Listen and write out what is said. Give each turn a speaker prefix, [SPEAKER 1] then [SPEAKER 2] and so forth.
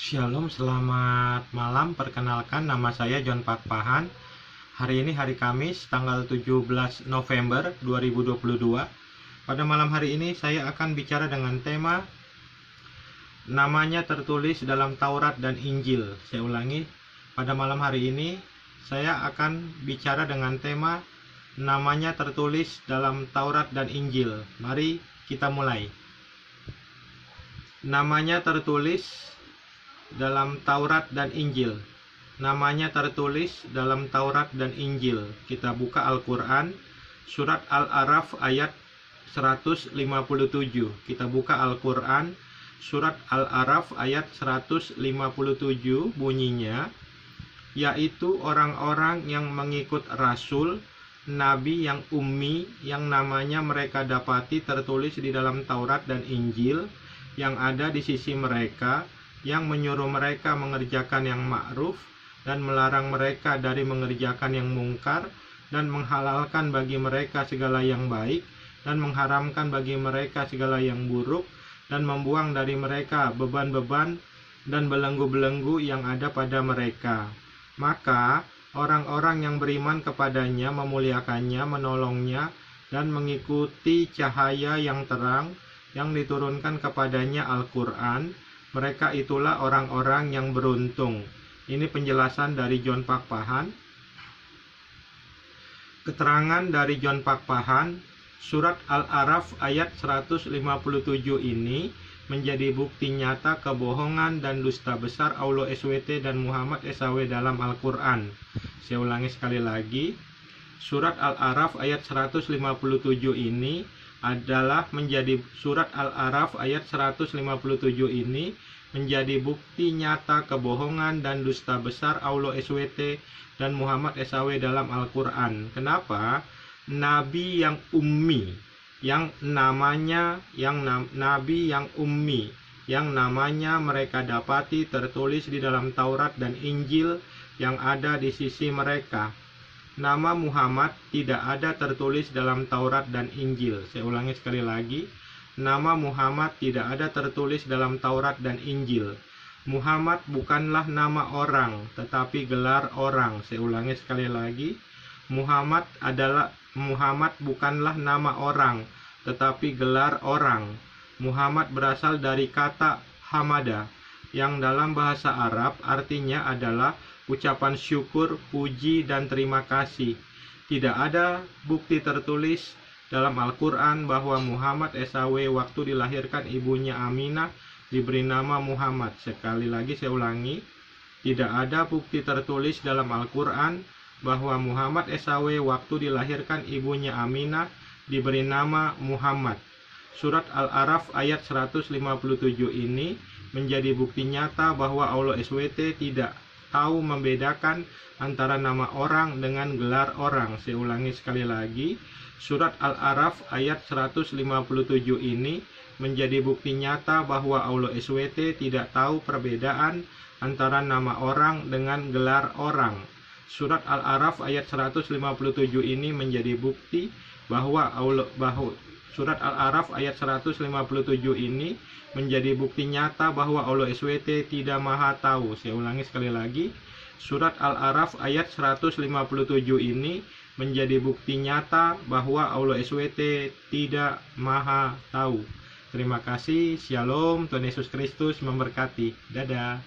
[SPEAKER 1] Shalom, selamat malam. Perkenalkan, nama saya John Pakpahan. Hari ini hari Kamis, tanggal 17 November 2022. Pada malam hari ini saya akan bicara dengan tema namanya tertulis dalam Taurat dan Injil. Saya ulangi, pada malam hari ini saya akan bicara dengan tema namanya tertulis dalam Taurat dan Injil. Mari kita mulai. Namanya tertulis dalam Taurat dan Injil. Namanya tertulis dalam Taurat dan Injil. Kita buka Al-Quran, surat Al-A'raf ayat 157. Kita buka Al-Quran, surat Al-A'raf ayat 157, bunyinya, yaitu orang-orang yang mengikut Rasul, Nabi yang ummi, yang namanya mereka dapati tertulis di dalam Taurat dan Injil, yang ada di sisi mereka, yang menyuruh mereka mengerjakan yang ma'ruf dan melarang mereka dari mengerjakan yang mungkar, dan menghalalkan bagi mereka segala yang baik dan mengharamkan bagi mereka segala yang buruk, dan membuang dari mereka beban-beban dan belenggu-belenggu yang ada pada mereka. Maka orang-orang yang beriman kepadanya memuliakannya, menolongnya, dan mengikuti cahaya yang terang yang diturunkan kepadanya Al-Quran. Mereka itulah orang-orang yang beruntung. Ini penjelasan dari John Pakpahan. Keterangan dari John Pakpahan, surat Al-A'raf ayat 157 ini menjadi bukti nyata kebohongan dan dusta besar Allah SWT dan Muhammad SAW dalam Al-Quran. Saya ulangi sekali lagi. Surat Al-A'raf ayat 157 ini adalah menjadi surat Al-A'raf ayat 157 ini menjadi bukti nyata kebohongan dan dusta besar Allah SWT dan Muhammad SAW dalam Al-Quran. Kenapa? Nabi yang ummi, yang namanya Nabi yang ummi, yang namanya mereka dapati tertulis di dalam Taurat dan Injil yang ada di sisi mereka. Nama Muhammad tidak ada tertulis dalam Taurat dan Injil. Saya ulangi sekali lagi. Nama Muhammad tidak ada tertulis dalam Taurat dan Injil. Muhammad bukanlah nama orang, tetapi gelar orang. Saya ulangi sekali lagi. Muhammad bukanlah nama orang, tetapi gelar orang. Muhammad berasal dari kata hamada, yang dalam bahasa Arab artinya adalah ucapan syukur, puji, dan terima kasih. Tidak ada bukti tertulis dalam Al-Quran bahwa Muhammad SAW waktu dilahirkan ibunya Aminah diberi nama Muhammad. Sekali lagi saya ulangi, tidak ada bukti tertulis dalam Al-Quran bahwa Muhammad SAW waktu dilahirkan ibunya Aminah diberi nama Muhammad. Surat Al-A'raf ayat 157 ini menjadi bukti nyata bahwa Allah SWT tidak tahu membedakan antara nama orang dengan gelar orang. Saya ulangi sekali lagi. Surat Al-A'raf ayat 157 ini menjadi bukti nyata bahwa Allah SWT tidak tahu perbedaan antara nama orang dengan gelar orang. Surat Al-A'raf ayat 157 ini menjadi bukti bahwa Surat Al-A'raf ayat 157 ini menjadi bukti nyata bahwa Allah SWT tidak maha tahu. Saya ulangi sekali lagi. Surat Al-A'raf ayat 157 ini menjadi bukti nyata bahwa Allah SWT tidak maha tahu. Terima kasih. Shalom. Tuhan Yesus Kristus memberkati. Dadah.